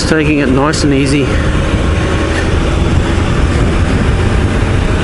Just taking it nice and easy,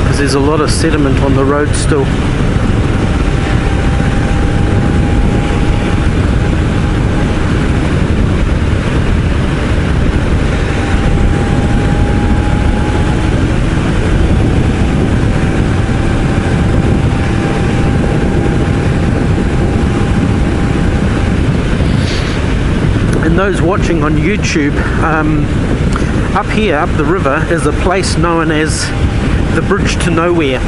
because there's a lot of sediment on the road still. And those watching on YouTube, up here, up the river, is a place known as the Bridge to Nowhere,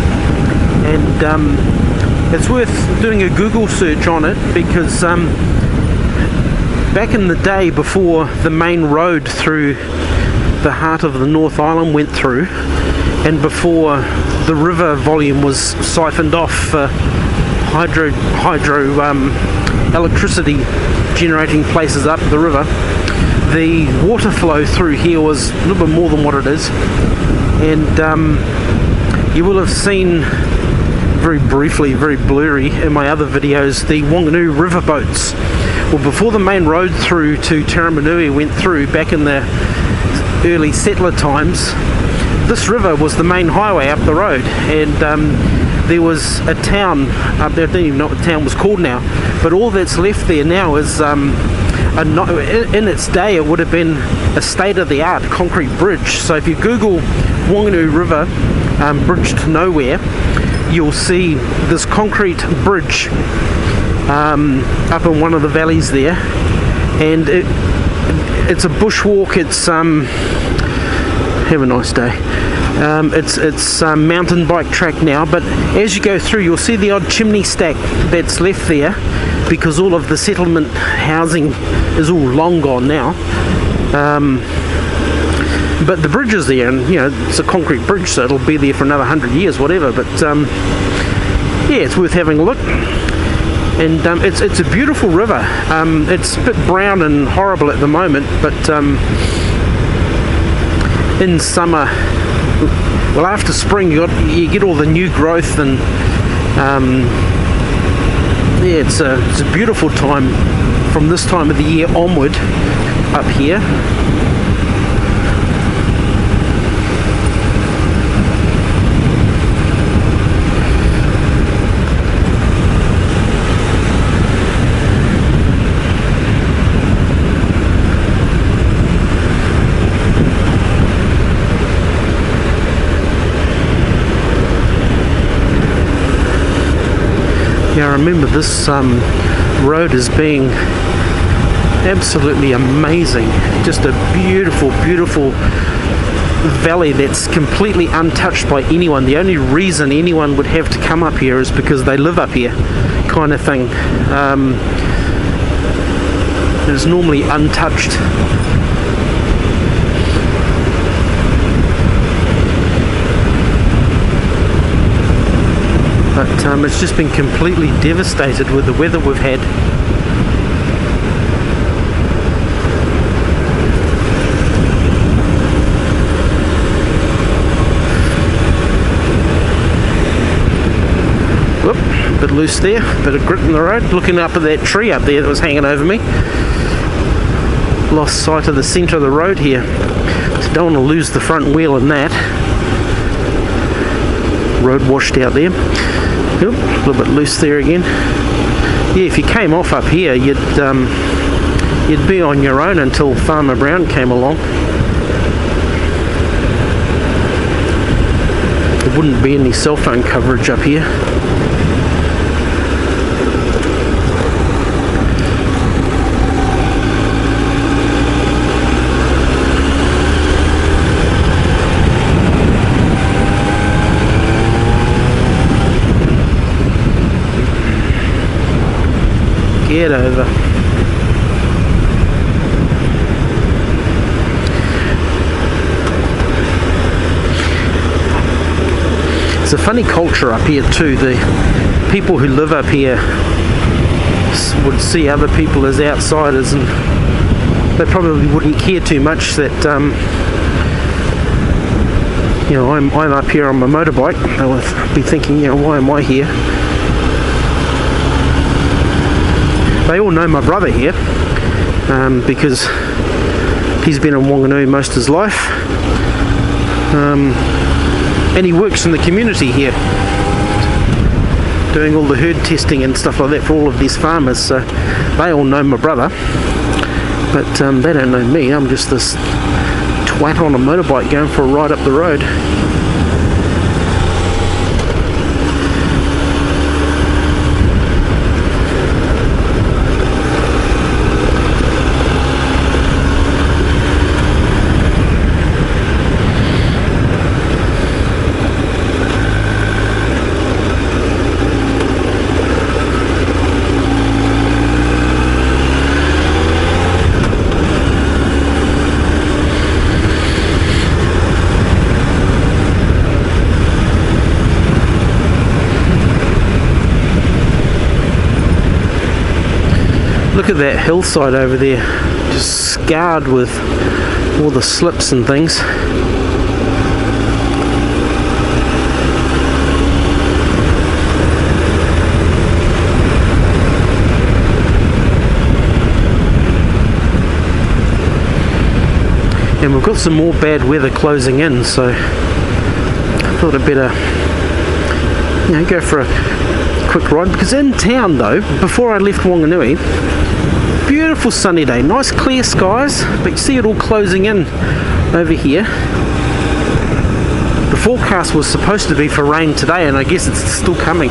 and it's worth doing a Google search on it, because back in the day, before the main road through the heart of the North Island went through, and before the river volume was siphoned off for hydro electricity generating places up the river, the water flow through here was a little bit more than what it is. And you will have seen very briefly, very blurry in my other videos, the Wanganui River boats. Well, before the main road through to Taramanui went through back in the early settler times, this river was the main highway up the road, and there was a town up there. I don't even know what the town was called now, but all that's left there now is in its day it would have been a state-of-the-art concrete bridge. So if you Google Wanganui River Bridge to Nowhere, you'll see this concrete bridge up in one of the valleys there, and it's a bushwalk. It's have a nice day. It's mountain bike track now, but as you go through, you'll see the odd chimney stack that's left there, because all of the settlement housing is all long gone now. But the bridge is there, and you know, it's a concrete bridge, so it'll be there for another 100 years, whatever. But yeah, it's worth having a look. And it's a beautiful river. It's a bit brown and horrible at the moment, but in summer, well, after spring, you get all the new growth, and yeah, it's a beautiful time from this time of the year onward up here. Yeah, I remember this road as being absolutely amazing. Just a beautiful, beautiful valley that's completely untouched by anyone. The only reason anyone would have to come up here is because they live up here, kind of thing. It's normally untouched. But it's just been completely devastated with the weather we've had. Whoop, a bit loose there, a bit of grit in the road. Looking up at that tree up there that was hanging over me. Lost sight of the centre of the road here. So don't want to lose the front wheel in that. Road washed out there. Oop, a little bit loose there again. Yeah, if you came off up here, you'd be on your own until Farmer Brown came along. There wouldn't be any cell phone coverage up here. Get over. It's a funny culture up here too. The people who live up here would see other people as outsiders, and they probably wouldn't care too much that you know, I'm up here on my motorbike. They would be thinking, you know, why am I here? They all know my brother here, because He's been in Wanganui most of his life, and he works in the community here, doing all the herd testing and stuff like that for all of these farmers. So they all know my brother, but they don't know me. I'm just this twat on a motorbike going for a ride up the road. Look at that hillside over there, just scarred with all the slips and things. And we've got some more bad weather closing in, so I thought I'd better, go for a quick ride. Because in town though, before I left Wanganui, beautiful sunny day, nice clear skies, but you see it all closing in over here. The forecast was supposed to be for rain today, and I guess it's still coming.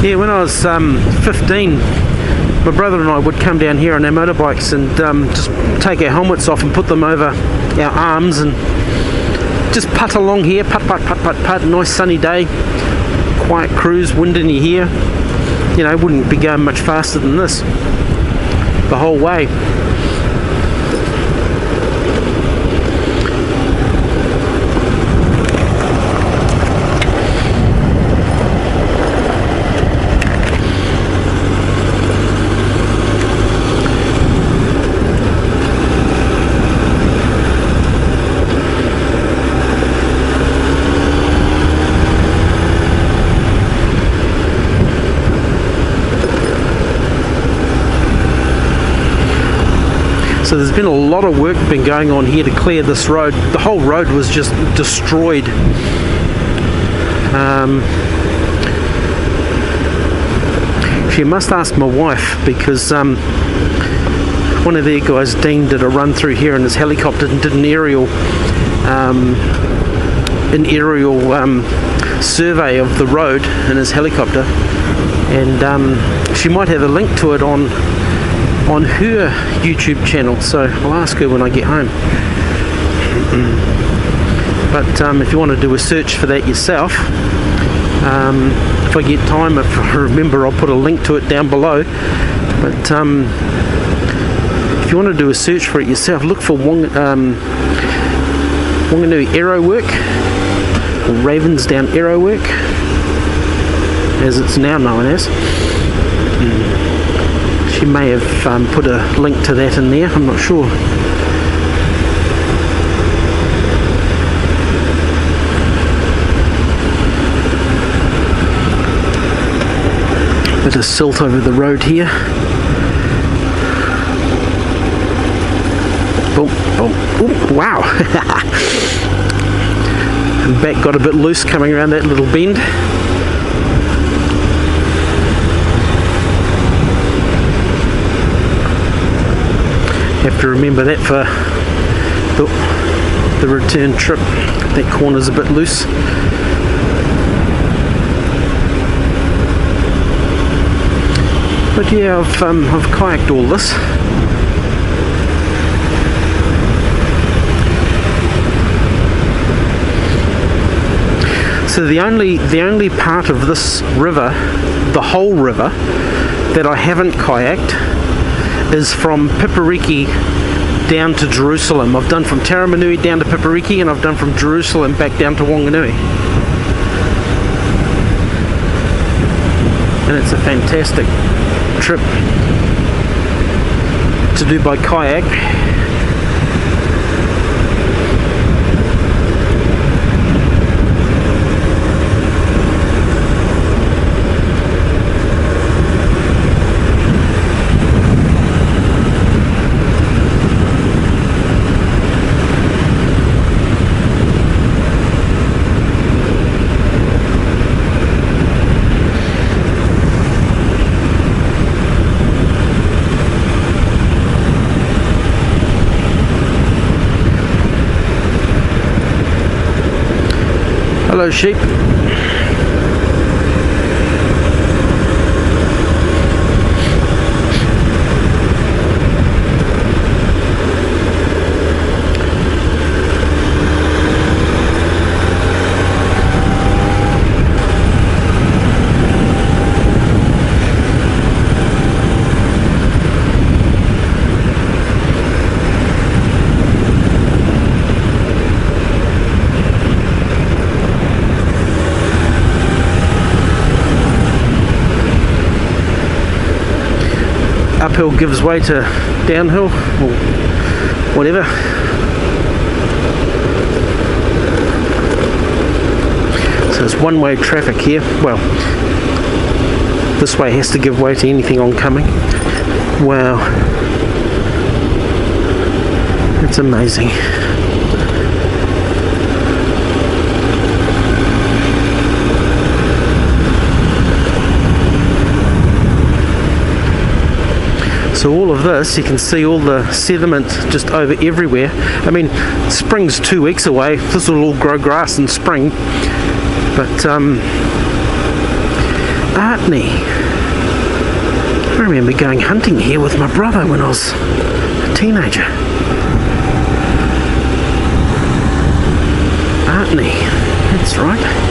Yeah, when I was 15, my brother and I would come down here on our motorbikes and just take our helmets off and put them over our arms and just putt along here, putt, nice sunny day, quiet cruise, wind in your ear. Wouldn't be going much faster than this the whole way. So there's been a lot of work been going on here to clear this road. The whole road was just destroyed. She must ask my wife, because one of their guys, Dean, did a run through here in his helicopter and did an aerial survey of the road in his helicopter, and she might have a link to it on her YouTube channel, so I'll ask her when I get home. But if you want to do a search for that yourself, if I get time, if I remember, I'll put a link to it down below. But if you want to do a search for it yourself, look for Wanganui Aero Work, or Ravensdown Aero Work, as it's now known as. She may have put a link to that in there, I'm not sure. Bit of silt over the road here. Boom, boom, ooh, wow. The back got a bit loose coming around that little bend. Have to remember that for the return trip. That corner's a bit loose. But yeah, I've kayaked all this. So the only part of this river, the whole river, that I haven't kayaked is from Pipariki down to Jerusalem. I've done from Taramanui down to Pipariki, and I've done from Jerusalem back down to Wanganui. And it's a fantastic trip to do by kayak. Hello, sheep. Uphill gives way to downhill, or whatever. So there's one-way traffic here. Well, this way has to give way to anything oncoming. Wow, it's amazing. So all of this, you can see all the sediment just over everywhere. I mean, spring's 2 weeks away. This will all grow grass in spring. But, Artney. I remember going hunting here with my brother when I was a teenager. Artney, that's right.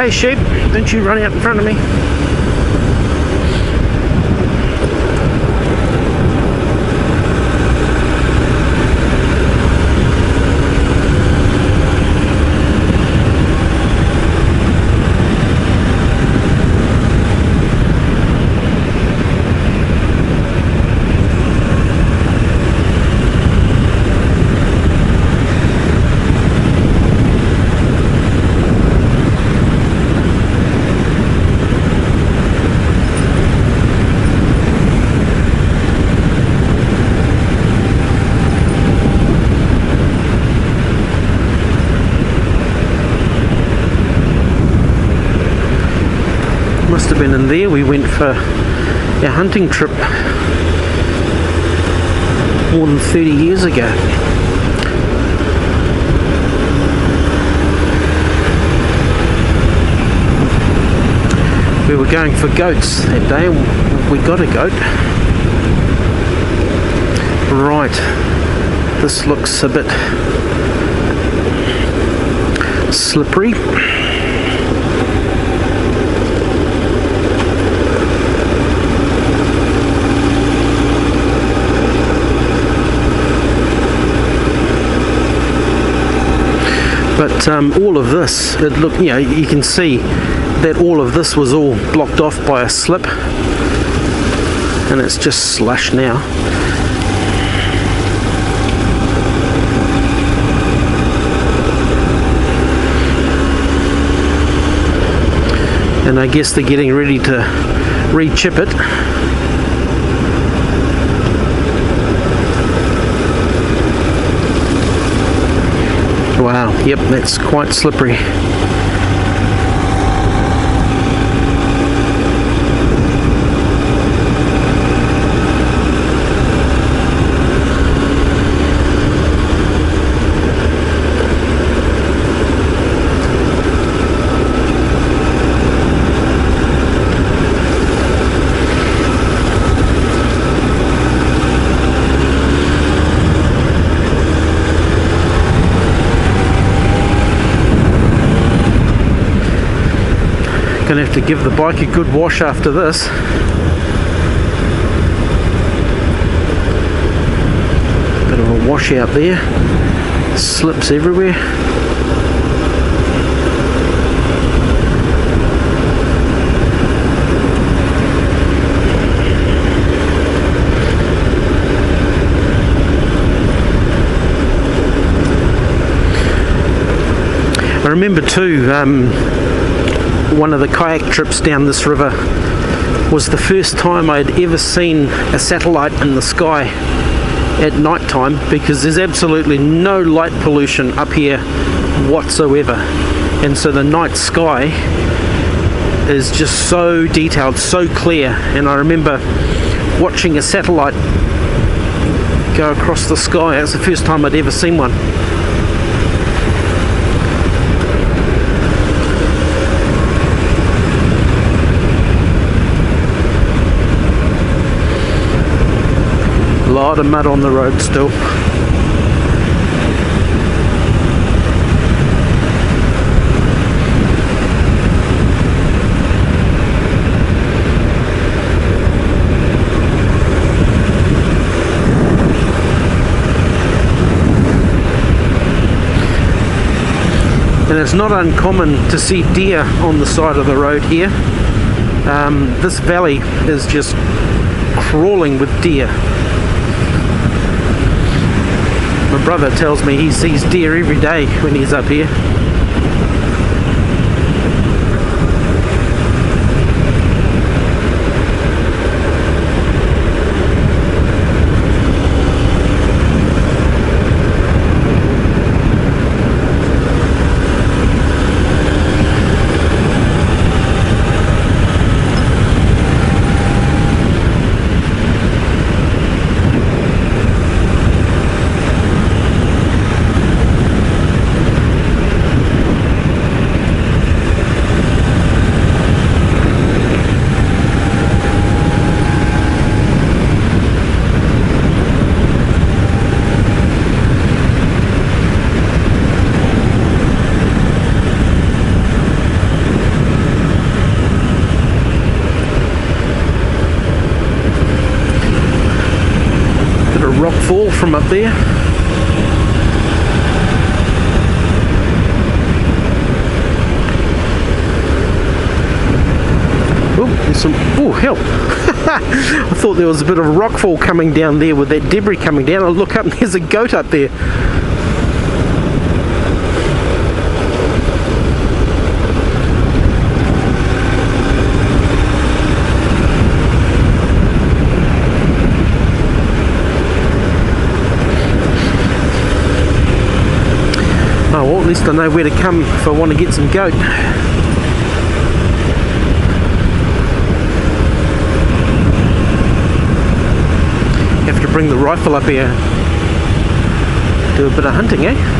Hey sheep, don't you run out in front of me. Must have been in there. We went for our hunting trip more than 30 years ago. We were going for goats that day and we got a goat. Right, this looks a bit slippery. But all of this, you can see that all of this was all blocked off by a slip, and it's just slush now. And I guess they're getting ready to re-chip it. Wow, yep, that's quite slippery. Gonna have to give the bike a good wash after this. Bit of a wash out there. Slips everywhere. I remember too, one of the kayak trips down this river was the first time I'd ever seen a satellite in the sky at night time, because there's absolutely no light pollution up here whatsoever, and so the night sky is just so detailed, so clear. And I remember watching a satellite go across the sky. That's the first time I'd ever seen one. A lot of mud on the road still. And it's not uncommon to see deer on the side of the road here. This valley is just crawling with deer. My brother tells me he sees deer every day when he's up here. Rock fall from up there. Oh, there's some. Oh, help! I thought there was a bit of rock fall coming down there with that debris coming down. I look up and there's a goat up there. Oh, well, at least I know where to come if I want to get some goat. Have to bring the rifle up here. Do a bit of hunting, eh?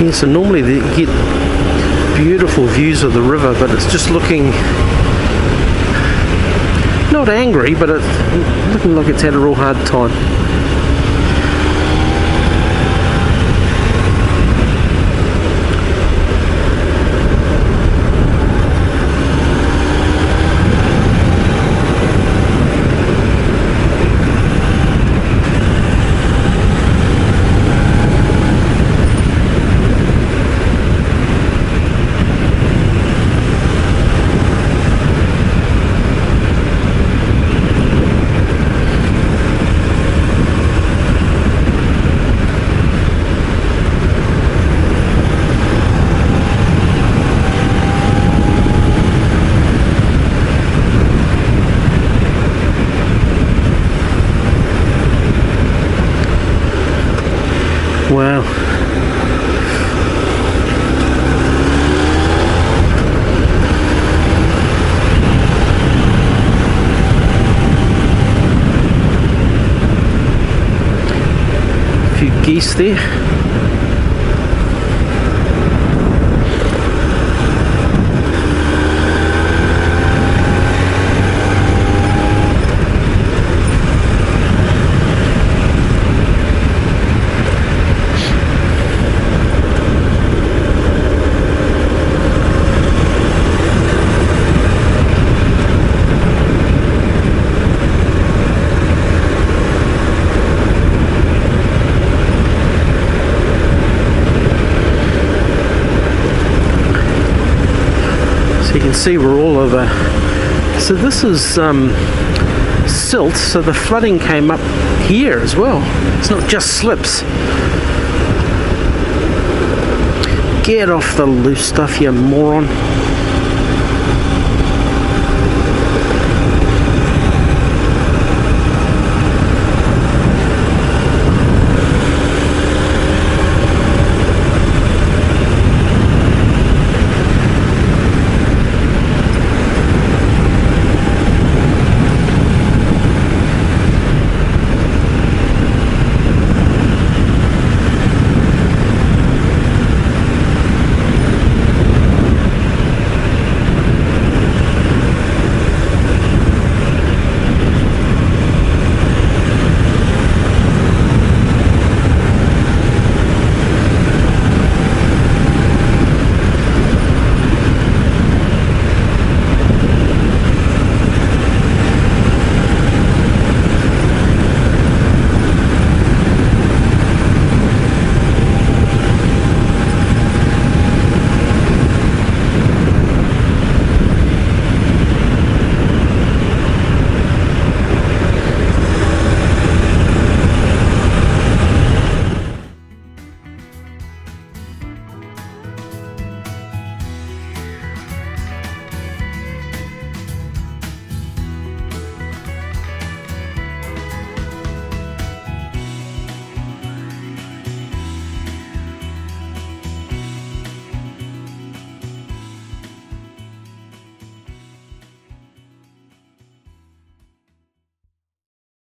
Yeah, so normally they get beautiful views of the river, but it's just looking not angry, but it's looking like it's had a real hard time. Wow. geese there. So you can see where all of the... So this is silt, so the flooding came up here as well. It's not just slips. Get off the loose stuff, you moron.